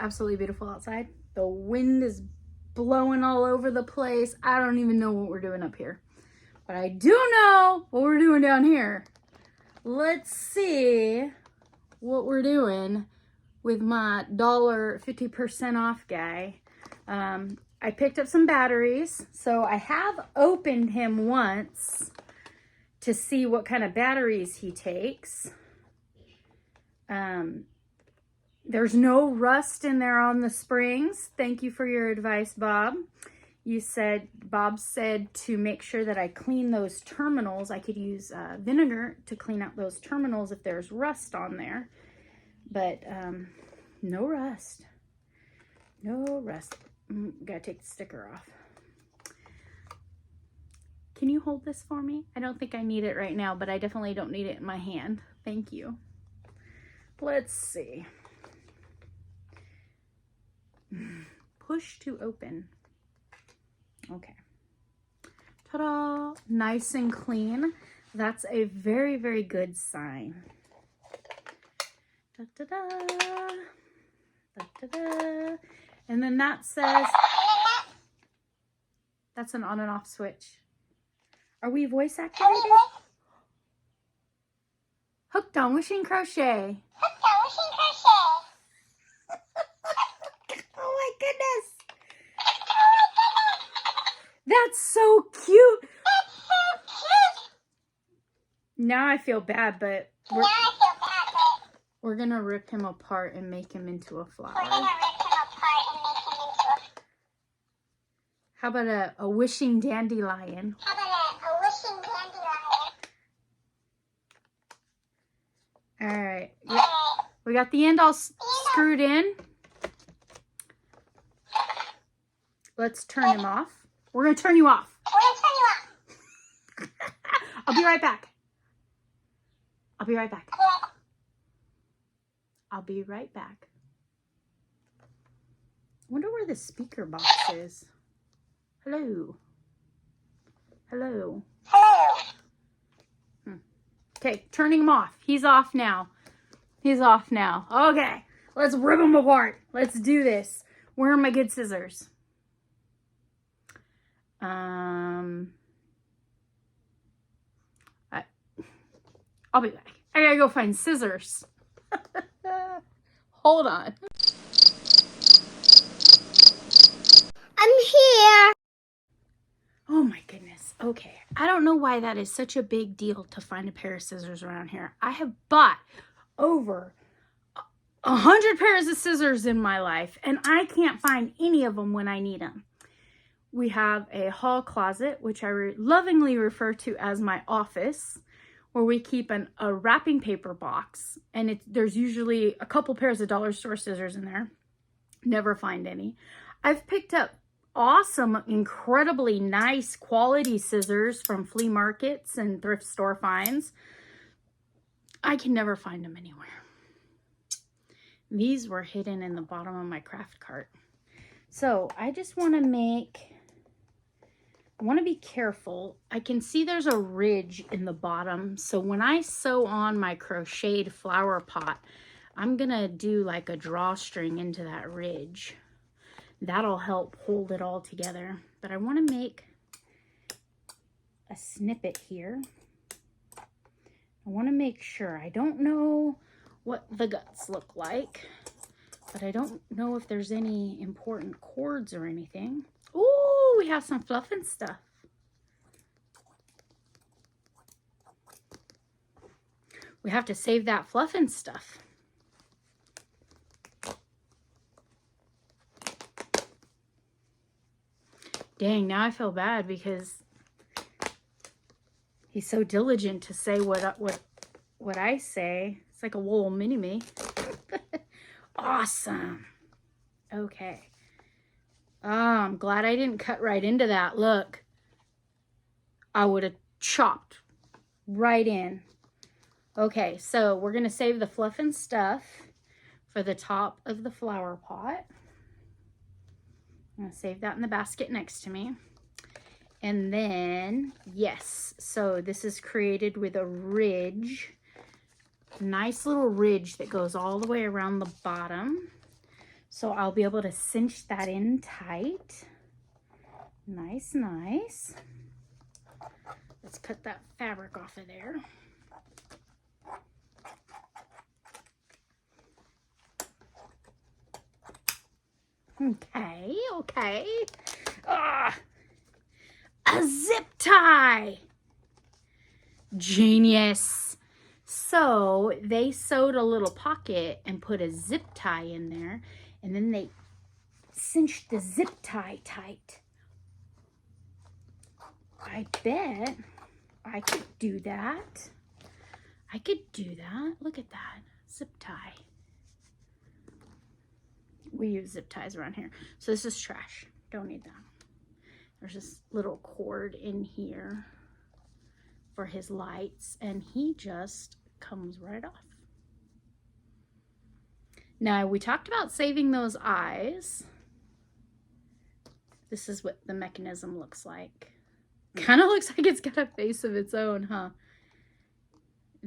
absolutely beautiful outside. The wind is blowing all over the place. I don't even know what we're doing up here, but I do know what we're doing down here. Let's see what we're doing with my $50% off guy. I picked up some batteries. So I have opened him once to see what kind of batteries he takes. There's no rust in there on the springs. Thank you for your advice, Bob. Bob said to make sure that I clean those terminals. I could use vinegar to clean out those terminals if there's rust on there. But no rust. No rust. Gotta take the sticker off. Can you hold this for me? I don't think I need it right now, but I definitely don't need it in my hand. Thank you. Let's see. Push to open. Okay. Ta-da! Nice and clean. That's a very, very good sign. Da-da-da. Da-da-da. And then that says, that's an on and off switch. Are we voice activated? Hooked on Wishing Crochet. Hooked on Wishing Crochet. Oh my goodness. That's so cute. That's so cute. Now I feel bad, but we're gonna rip him apart and make him into a flower. We're gonna rip him apart and make him into a... How about a wishing dandelion? How about a wishing dandelion? All right. We got the end all screwed in. Let's turn him off. We're gonna turn you off. We're gonna turn you off. I'll be right back. I'll be right back. I'll be right back. Wonder where the speaker box is. Hello. Hello. Hello. Okay, turning him off. He's off now. He's off now. Okay, let's rip him apart. Let's do this. Where are my good scissors? I'll be back. I gotta go find scissors. Hold on. I'm here. Oh my goodness. Okay. I don't know why that is such a big deal to find a pair of scissors around here. I have bought over 100 pairs of scissors in my life, and I can't find any of them when I need them. We have a hall closet, which I lovingly refer to as my office, where we keep a wrapping paper box, and there's usually a couple pairs of dollar store scissors in there. Never find any. I've picked up awesome, incredibly nice quality scissors from flea markets and thrift store finds. I can never find them anywhere. These were hidden in the bottom of my craft cart. So I just want to be careful. I can see there's a ridge in the bottom. So when I sew on my crocheted flower pot, I'm going to do like a drawstring into that ridge. That'll help hold it all together. But I want to make a snippet here. I want to make sure. I don't know what the guts look like, but I don't know if there's any important cords or anything. Ooh, we have some fluff and stuff. We have to save that fluff and stuff. Dang, now I feel bad because he's so diligent to say what I say. It's like a wool mini-me. Awesome. Okay. Oh, I'm glad I didn't cut right into that. Look, I would have chopped right in. Okay, so we're going to save the fluff and stuff for the top of the flower pot. I'm going to save that in the basket next to me. And then, yes, so this is created with a ridge. Nice little ridge that goes all the way around the bottom. So I'll be able to cinch that in tight. Nice, nice. Let's cut that fabric off of there. Okay, okay. Ah, a zip tie. Genius. So they sewed a little pocket and put a zip tie in there, and then they cinched the zip tie tight. I bet I could do that. I could do that. Look at that. Zip tie. We use zip ties around here. So this is trash. Don't need that. There's this little cord in here for his lights, and he just comes right off. Now, we talked about saving those eyes. This is what the mechanism looks like. Kind of looks like it's got a face of its own, huh?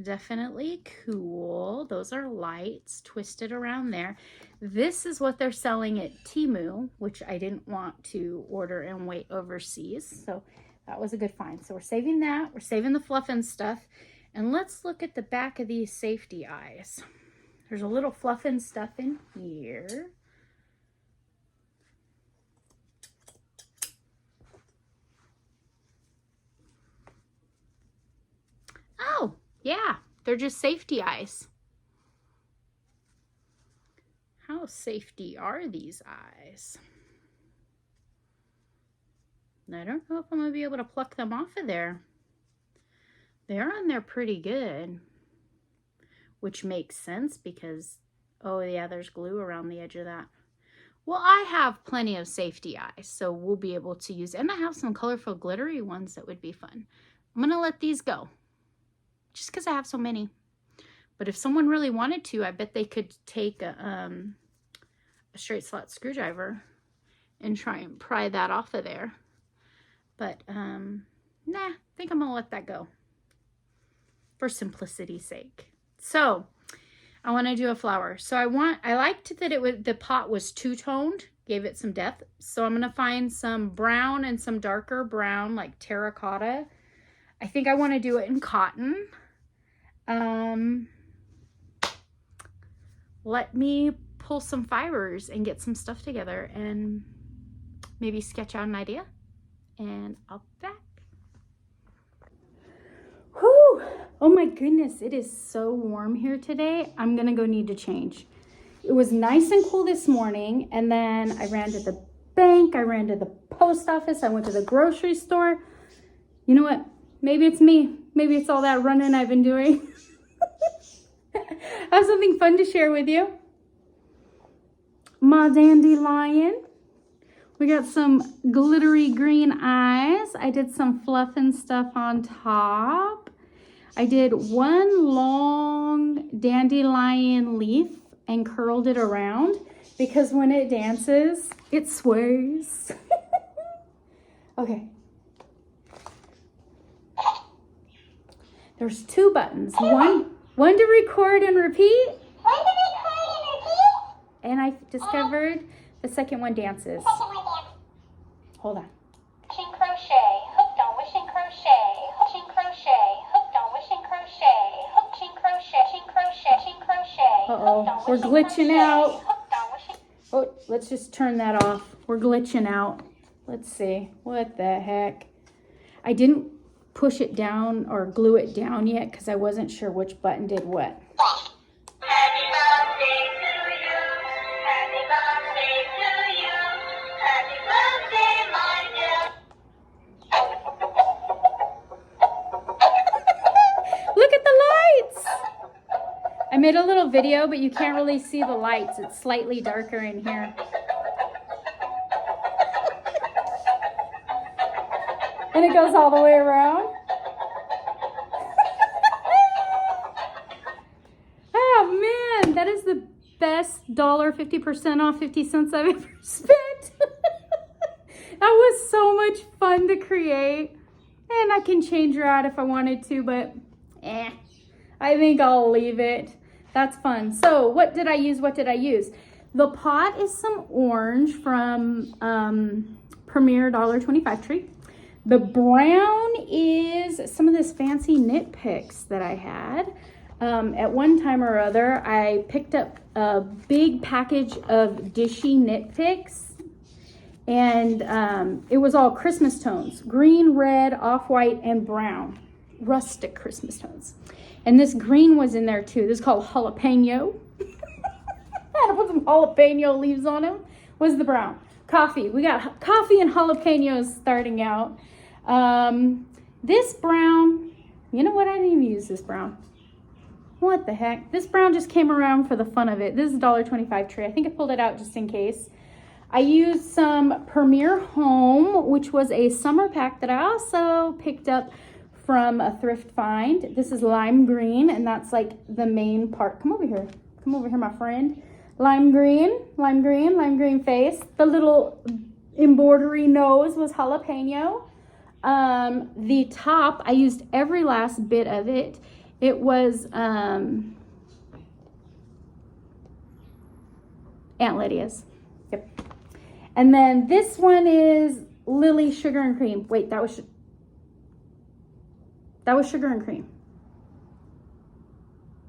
Definitely cool. Those are lights twisted around there. This is what they're selling at Temu, which I didn't want to order and wait overseas. So that was a good find. So we're saving that. We're saving the fluff and stuff. And let's look at the back of these safety eyes. There's a little fluff and stuff in here. Oh, yeah, they're just safety eyes. How safety are these eyes? I don't know if I'm going to be able to pluck them off of there. They're on there pretty good, which makes sense because, oh yeah, there's glue around the edge of that. Well, I have plenty of safety eyes, so we'll be able to use, and I have some colorful glittery ones that would be fun. I'm going to let these go just because I have so many. But if someone really wanted to, I bet they could take a straight slot screwdriver and try and pry that off of there. But nah, I think I'm gonna let that go for simplicity's sake. So I want to do a flower. So I liked that the pot was two-toned, gave it some depth. So I'm gonna find some brown and some darker brown, like terracotta. I think I want to do it in cotton. Let me pull some fibers and get some stuff together and maybe sketch out an idea, and I'll be back. Whew! Oh my goodness, it is so warm here today. I'm gonna go need to change. It was nice and cool this morning, and then I ran to the bank, I ran to the post office, I went to the grocery store. You know what? Maybe it's me. Maybe it's all that running I've been doing. I have something fun to share with you. My dandelion. We got some glittery green eyes. I did some fluff and stuff on top. I did one long dandelion leaf and curled it around because when it dances, it sways. Okay. There's two buttons. One to record and repeat. And I discovered the second one dances. Hold on. Wishing crochet, hooked on wishing crochet, wishing crochet, hooked on wishing crochet, wishing crochet, wishing crochet, wishing crochet. Uh-oh, we're glitching out. Oh, let's just turn that off. We're glitching out. Let's see. What the heck? I didn't push it down or glue it down yet because I wasn't sure which button did what. Happy birthday to you. Happy birthday to you. Happy birthday, my dear. Look at the lights! I made a little video, but you can't really see the lights. It's slightly darker in here. And it goes all the way around. Oh man, that is the best $1.50% off 50 cents I've ever spent. That was so much fun to create. And I can change her out if I wanted to, but I think I'll leave it. That's fun. So what did I use? The pot is some orange from Premier $1.25 treat. The brown is some of this fancy knit picks that I had. At one time or other, I picked up a big package of Dishy knit picks, and it was all Christmas tones: green, red, off-white, and brown. Rustic Christmas tones. And this green was in there too. This is called jalapeno. I had to put some jalapeno leaves on them. Was the brown. Coffee. We got coffee and jalapenos starting out. This brown, you know what? I didn't even use this brown. What the heck? This brown just came around for the fun of it. This is $1.25 tray. I think I pulled it out just in case. I used some Premier Home, which was a summer pack that I also picked up from a thrift find. This is lime green, and that's like the main part. Come over here. Come over here, my friend. Lime green, lime green, lime green face. The little embroidery nose was jalapeno. The top, I used every last bit of it. It was Aunt Lydia's. Yep. And then this one is Lily Sugar and Cream. Wait, that was Sugar and Cream.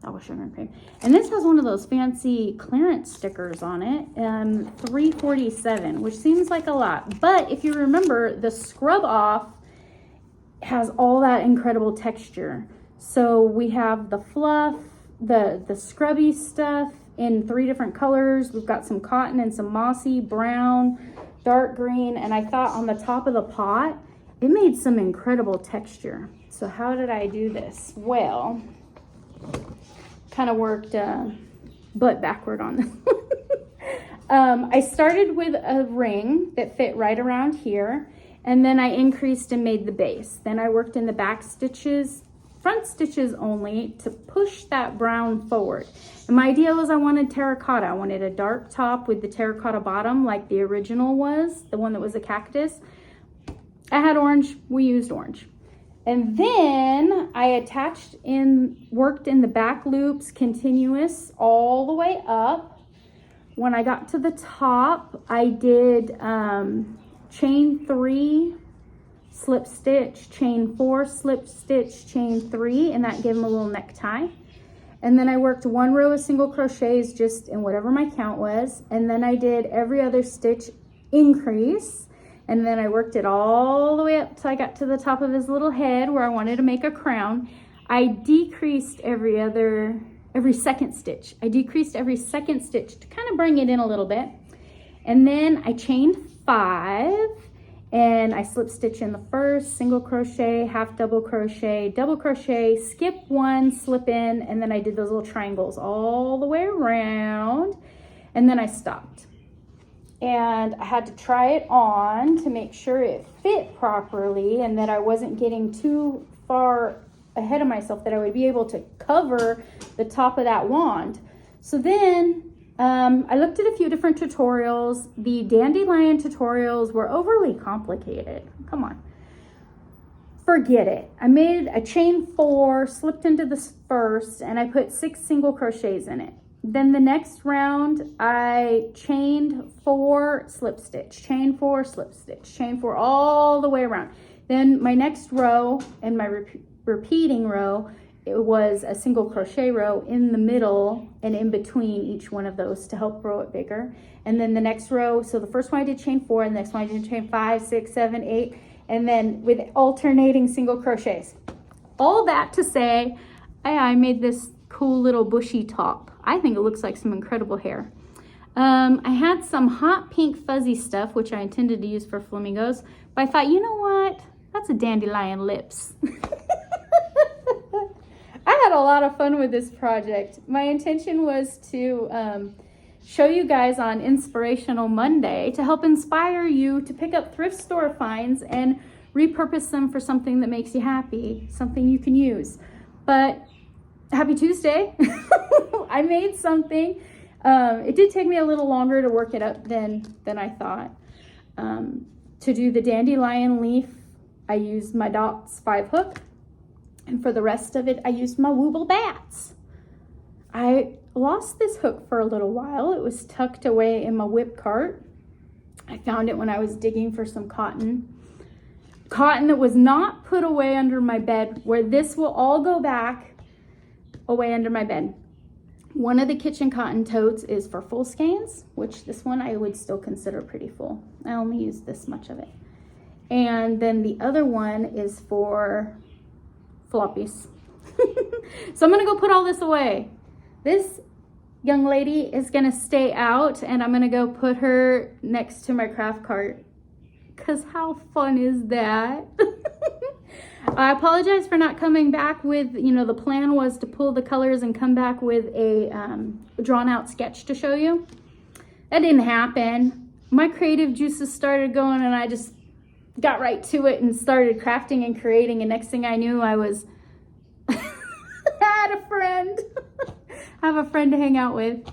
That was Sugar and Cream. And this has one of those fancy clearance stickers on it. $3.47, which seems like a lot. But if you remember, the scrub off has all that incredible texture. So we have the fluff, the scrubby stuff in 3 different colors. We've got some cotton and some mossy, brown, dark green. And I thought on the top of the pot, it made some incredible texture. So how did I do this? Well, kind of worked butt backward on this. I started with a ring that fit right around here, and then I increased and made the base. Then I worked in the back stitches, front stitches only, to push that brown forward. And my idea was I wanted terracotta. I wanted a dark top with the terracotta bottom like the original was, the one that was a cactus. I had orange, we used orange. And then I worked in the back loops continuous all the way up. When I got to the top, I did chain 3, slip stitch, chain 4, slip stitch, chain 3, and that gave them a little necktie. And then I worked 1 row of single crochets just in whatever my count was. And then I did every other stitch increase. And then I worked it all the way up till I got to the top of his little head where I wanted to make a crown. I decreased every second stitch. I decreased every second stitch to kind of bring it in a little bit. And then I chained 5, and I slip stitch in the first, single crochet, half double crochet, skip 1, slip in, and then I did those little triangles all the way around, and then I stopped. And I had to try it on to make sure it fit properly and that I wasn't getting too far ahead of myself, that I would be able to cover the top of that wand. So then I looked at a few different tutorials. The dandelion tutorials were overly complicated. Come on. Forget it. I made a chain 4, slipped into the first, and I put 6 single crochets in it. Then the next round, I chained 4, slip stitch, chain 4, slip stitch, chain 4, all the way around. Then my next row and my repeating row, it was a single crochet row in the middle and in between each one of those to help grow it bigger. And then the next row, so the first one I did chain 4, and the next one I did chain 5, 6, 7, 8, and then with alternating single crochets. All that to say, I made this cool little bushy top. I think it looks like some incredible hair. I had some hot pink fuzzy stuff, which I intended to use for flamingos, but I thought, you know what? That's a dandelion lips. I had a lot of fun with this project. My intention was to show you guys on Inspirational Monday to help inspire you to pick up thrift store finds and repurpose them for something that makes you happy, something you can use. But happy Tuesday. I made something. It did take me a little longer to work it up than I thought. To do the dandelion leaf, I used my Dots 5 hook. And for the rest of it, I used my Wooble Bats. I lost this hook for a little while. It was tucked away in my whip cart. I found it when I was digging for some cotton. Cotton that was not put away under my bed, where this will all go back away under my bed. One of the kitchen cotton totes is for full skeins, which this one I would still consider pretty full. I only use this much of it. And then the other one is for floppies. So I'm gonna go put all this away. This young lady is gonna stay out, and I'm gonna go put her next to my craft cart. Cause how fun is that? I apologize for not coming back with, the plan was to pull the colors and come back with a drawn out sketch to show you. That didn't happen. My creative juices started going, and I just got right to it and started crafting and creating. And next thing I knew, I was had a friend. I have a friend to hang out with.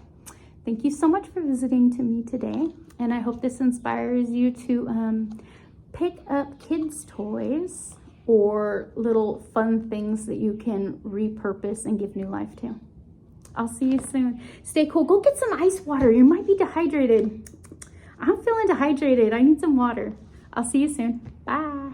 Thank you so much for visiting to me today. And I hope this inspires you to pick up kids' toys or little fun things that you can repurpose and give new life to. I'll see you soon. Stay cool. Go get some ice water. You might be dehydrated. I'm feeling dehydrated. I need some water. I'll see you soon. Bye.